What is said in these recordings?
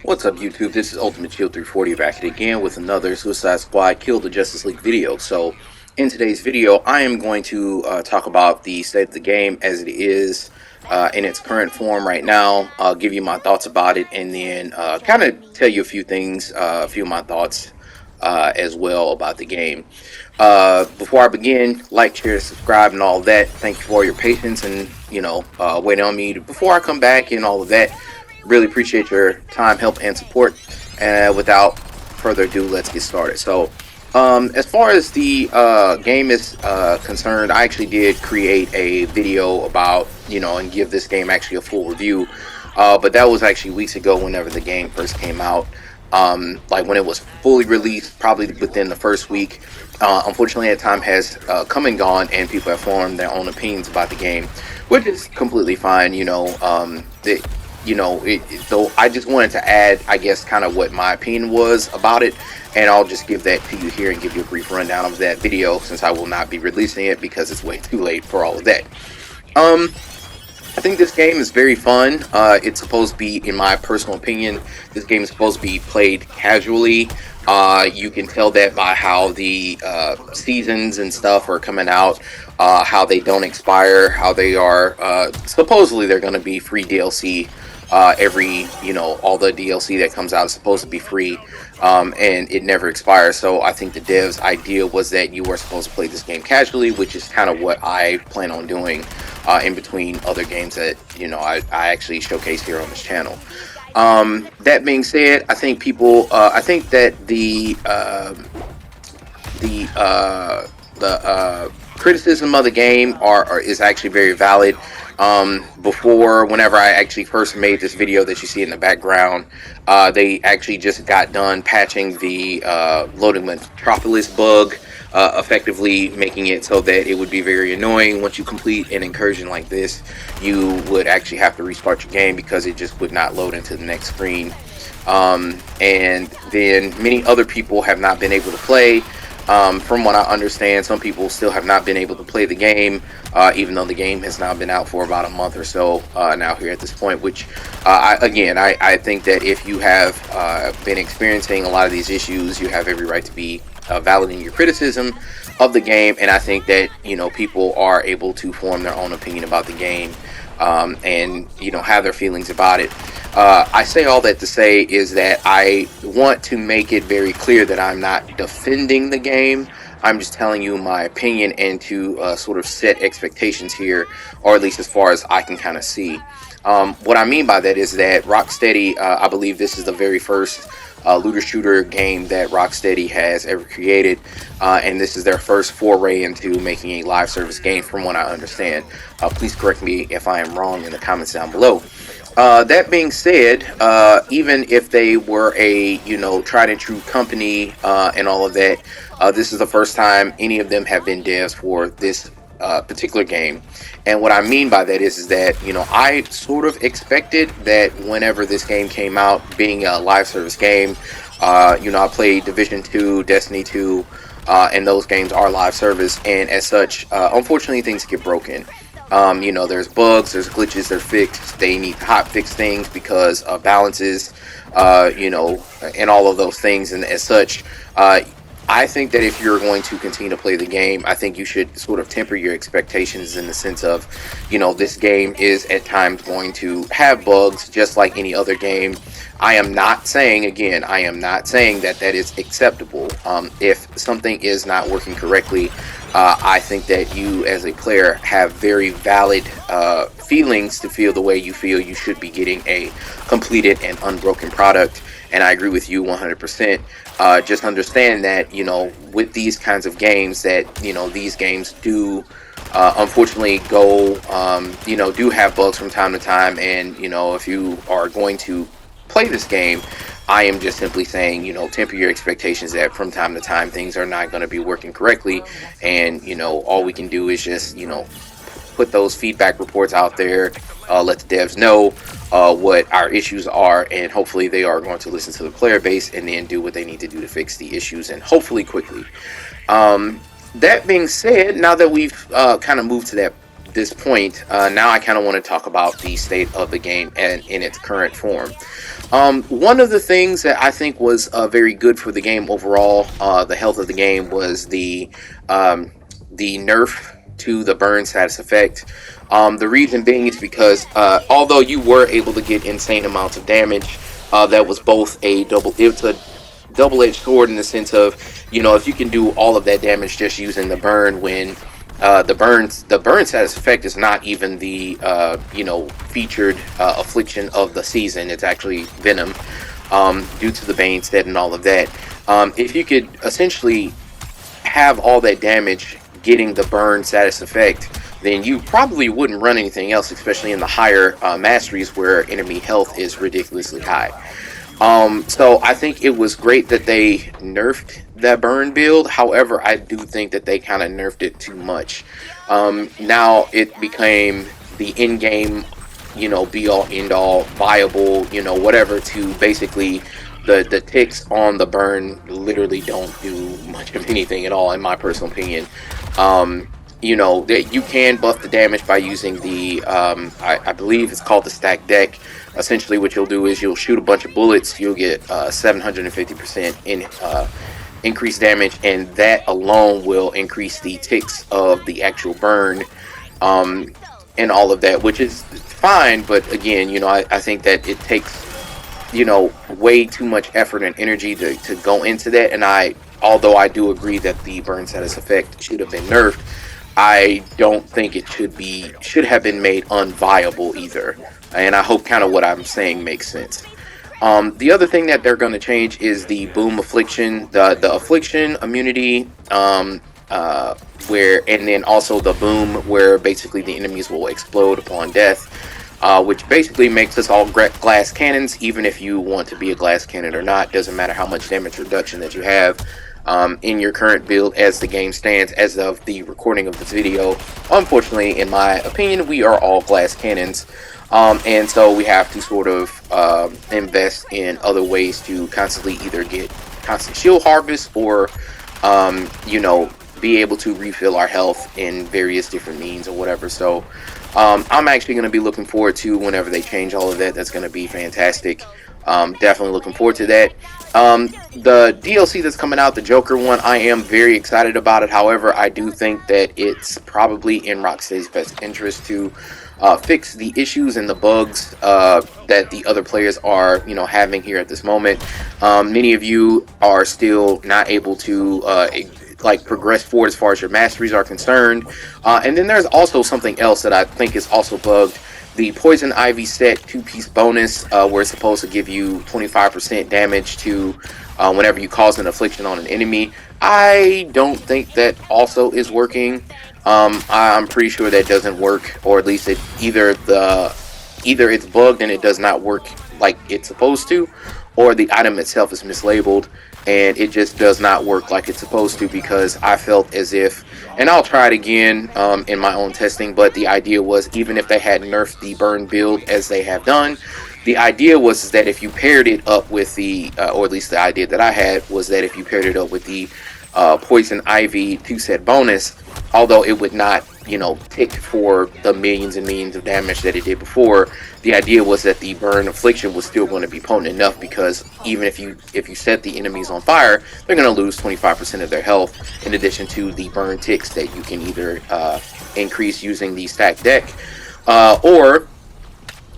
What's up, YouTube? This is Ultimate Shield 340 back at it again with another Suicide Squad Kill the Justice League video. So, in today's video, I am going to talk about the state of the game as it is in its current form right now. I'll give you my thoughts about it, and then kind of tell you a few things, a few of my thoughts as well about the game. Before I begin, like, share, subscribe, and all of that. Thank you for your patience and waiting on me before I come back and all of that. Really appreciate your time, help, and support. And without further ado, let's get started. So, as far as the game is concerned, I actually did create a video about, and give this game actually a full review. But that was actually weeks ago whenever the game first came out. Like when it was fully released, probably within the first week. Unfortunately, that time has come and gone, and people have formed their own opinions about the game, which is completely fine. So I just wanted to add, I guess, kind of what my opinion was about it, and I'll just give that to you here and give you a brief rundown of that video, since I will not be releasing it because it's way too late for all of that. I think this game is very fun. It's supposed to be, in my personal opinion, this game is supposed to be played casually. You can tell that by how the seasons and stuff are coming out, how they don't expire, how they are, supposedly they're going to be free DLC. All the DLC that comes out is supposed to be free, and it never expires. So I think the devs' idea was that you were supposed to play this game casually, which is kind of what I plan on doing in between other games that I actually showcase here on this channel. That being said, I think I think that the criticism of the game is actually very valid. Whenever I actually first made this video that you see in the background, they actually just got done patching the loading Metropolis bug, effectively making it so that it would be very annoying once you complete an incursion like this. You would actually have to restart your game because it just would not load into the next screen. And then many other people have not been able to play. From what I understand, some people still have not been able to play the game, even though the game has now been out for about a month or so now here at this point, which, I think that if you have been experiencing a lot of these issues, you have every right to be valid in your criticism of the game, and I think that, people are able to form their own opinion about the game, and, have their feelings about it. I say all that to say is that I want to make it very clear that I'm not defending the game. I'm just telling you my opinion and to sort of set expectations here, or at least as far as I can kind of see. What I mean by that is that Rocksteady, I believe this is the very first looter shooter game that Rocksteady has ever created, and this is their first foray into making a live service game, from what I understand. Please correct me if I am wrong in the comments down below. That being said, even if they were a tried and true company and all of that, this is the first time any of them have been devs for this particular game. And what I mean by that is that I sort of expected that whenever this game came out, being a live service game, I played Division 2, Destiny 2, and those games are live service, and as such, unfortunately, things get broken. There's bugs, there's glitches, they're fixed. They need to hot fix things because of balances, and all of those things. And as such, I think that if you're going to continue to play the game, I think you should sort of temper your expectations in the sense of, this game is at times going to have bugs just like any other game. I am not saying that that is acceptable. If something is not working correctly, I think that you as a player have very valid feelings to feel the way you feel. You should be getting a completed and unbroken product, and I agree with you 100%. Just understand that, with these kinds of games, that, these games do unfortunately do have bugs from time to time, and, if you are going to play this game, I am just simply saying, temper your expectations that from time to time things are not going to be working correctly, and, all we can do is just, put those feedback reports out there, let the devs know what our issues are, and hopefully they are going to listen to the player base and then do what they need to do to fix the issues, and hopefully quickly. That being said, now that we've kind of moved to that this point, now I kind of want to talk about the state of the game and in its current form. One of the things that I think was very good for the game overall, the health of the game, was the nerf to the burn status effect. The reason being is because although you were able to get insane amounts of damage, that was both a double. It's a double-edged sword in the sense of, if you can do all of that damage just using the burn when the burn status effect is not even the featured affliction of the season. It's actually venom, due to the bane set and all of that. If you could essentially have all that damage getting the burn status effect, then you probably wouldn't run anything else, especially in the higher masteries where enemy health is ridiculously high. So I think it was great that they nerfed that burn build. However, I do think that they kind of nerfed it too much. Now it became the in-game, be all end all viable, whatever, to basically the ticks on the burn literally don't do much of anything at all, in my personal opinion. That you can buff the damage by using the I believe it's called the stack deck. Essentially what you'll do is you'll shoot a bunch of bullets, you'll get 750% in increased damage, and that alone will increase the ticks of the actual burn, and all of that, which is fine. But again, I think that it takes way too much effort and energy to go into that. And although I do agree that the burn status effect should have been nerfed, I don't think it should have been made unviable either. And I hope kind of what I'm saying makes sense. The other thing that they're going to change is the boom affliction, the affliction immunity, and then also the boom, where basically the enemies will explode upon death, which basically makes us all glass cannons. Even if you want to be a glass cannon or not, doesn't matter how much damage reduction that you have in your current build as the game stands as of the recording of this video. Unfortunately, in my opinion, we are all glass cannons. And so we have to sort of invest in other ways to constantly either get constant shield harvest or, be able to refill our health in various different means or whatever. So I'm actually going to be looking forward to whenever they change all of that. That's going to be fantastic. Definitely looking forward to that. The DLC that's coming out, the Joker one, I am very excited about it. However, I do think that it's probably in Rocksteady's best interest to fix the issues and the bugs that the other players are, having here at this moment. Many of you are still not able to progress forward as far as your masteries are concerned. And then there's also something else that I think is also bugged. The Poison Ivy set 2-piece bonus, where it's supposed to give you 25% damage to whenever you cause an affliction on an enemy. I don't think that also is working. I'm pretty sure that doesn't work, or at least either it's bugged and it does not work like it's supposed to, or the item itself is mislabeled and it just does not work like it's supposed to, because I felt as if, and I'll try it again in my own testing, but the idea was, even if they had nerfed the burn build as they have done, the idea was that if you paired it up with the, or at least the idea that I had was that if you paired it up with the Poison Ivy 2-set bonus, although it would not, tick for the millions and millions of damage that it did before, the idea was that the burn affliction was still going to be potent enough, because even if you set the enemies on fire, they're going to lose 25% of their health, in addition to the burn ticks that you can either increase using the stack deck, or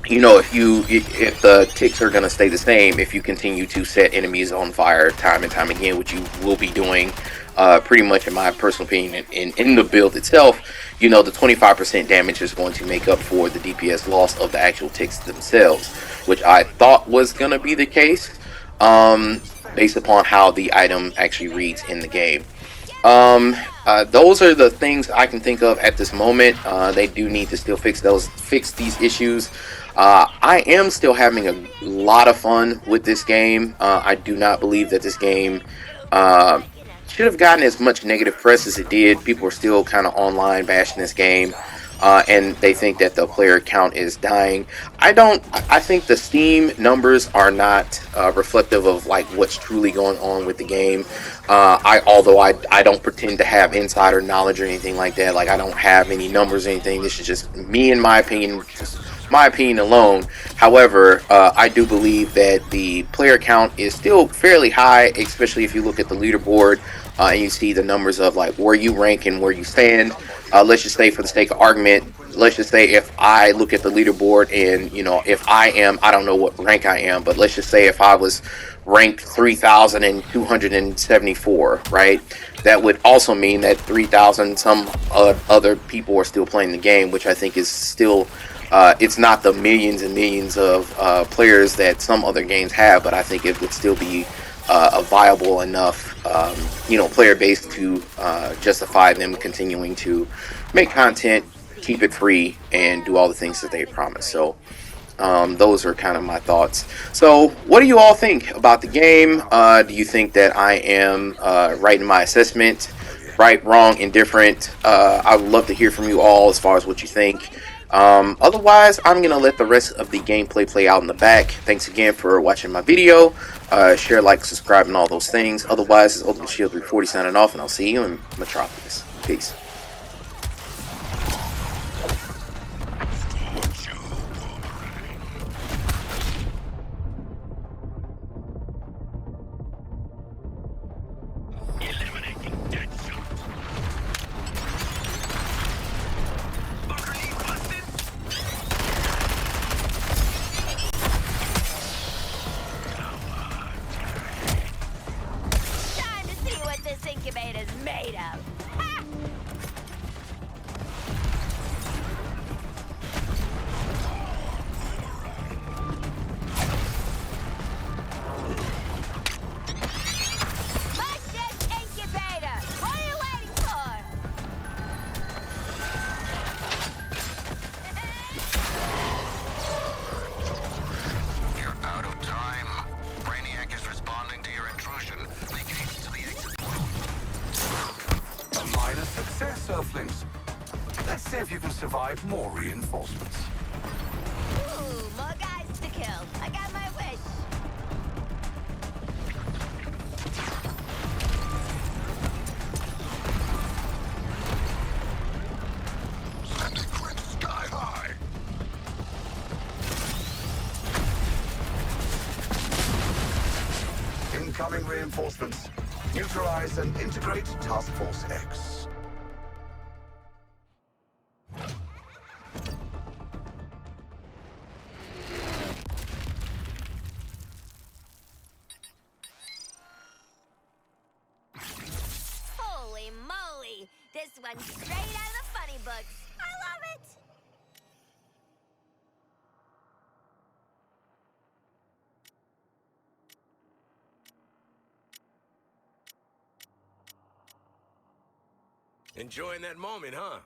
if the ticks are going to stay the same, if you continue to set enemies on fire time and time again, which you will be doing pretty much, in my personal opinion, in the build itself, the 25% damage is going to make up for the DPS loss of the actual ticks themselves, which I thought was going to be the case, based upon how the item actually reads in the game. Those are the things I can think of at this moment. They do need to still fix these issues. I am still having a lot of fun with this game. I do not believe that this game should have gotten as much negative press as it did. People are still kind of online bashing this game. and they think that the player count is dying. I don't. I think the Steam numbers are not reflective of like what's truly going on with the game. Although I don't pretend to have insider knowledge or anything like that. Like I don't have any numbers or anything. This is just me and my opinion, just my opinion alone. However, I do believe that the player count is still fairly high, especially if you look at the leaderboard and you see the numbers of like where you rank and where you stand. Let's just say, for the sake of argument, let's just say if I look at the leaderboard and if I don't know what rank I am, but let's just say if I was ranked 3,274, right? That would also mean that 3,000 some other people are still playing the game, which I think is still. It's not the millions and millions of players that some other games have, but I think it would still be a viable enough, player base to justify them continuing to make content, keep it free, and do all the things that they promise. So those are kind of my thoughts. So what do you all think about the game? Do you think that I am right in my assessment? Right, wrong, indifferent? I would love to hear from you all as far as what you think. Otherwise, I'm going to let the rest of the gameplay play out in the back. Thanks again for watching my video. Share, like, subscribe, and all those things. Otherwise, it's Ultimate Shield 340 signing off, and I'll see you in Metropolis. Peace. This incubator's made of. Ha! Push this incubator! What are you waiting for? You're out of time. Brainiac is responding to your intrusion. Make haste to the exit portal. A minor success, Earthlings. Let's see if you can survive more reinforcements. Ooh, more guys to kill. I got my wish. Sending Quint sky high. Incoming reinforcements. Neutralize and integrate Task Force X. Holy moly! This one's straight out of the funny books. I love it! Enjoying that moment, huh?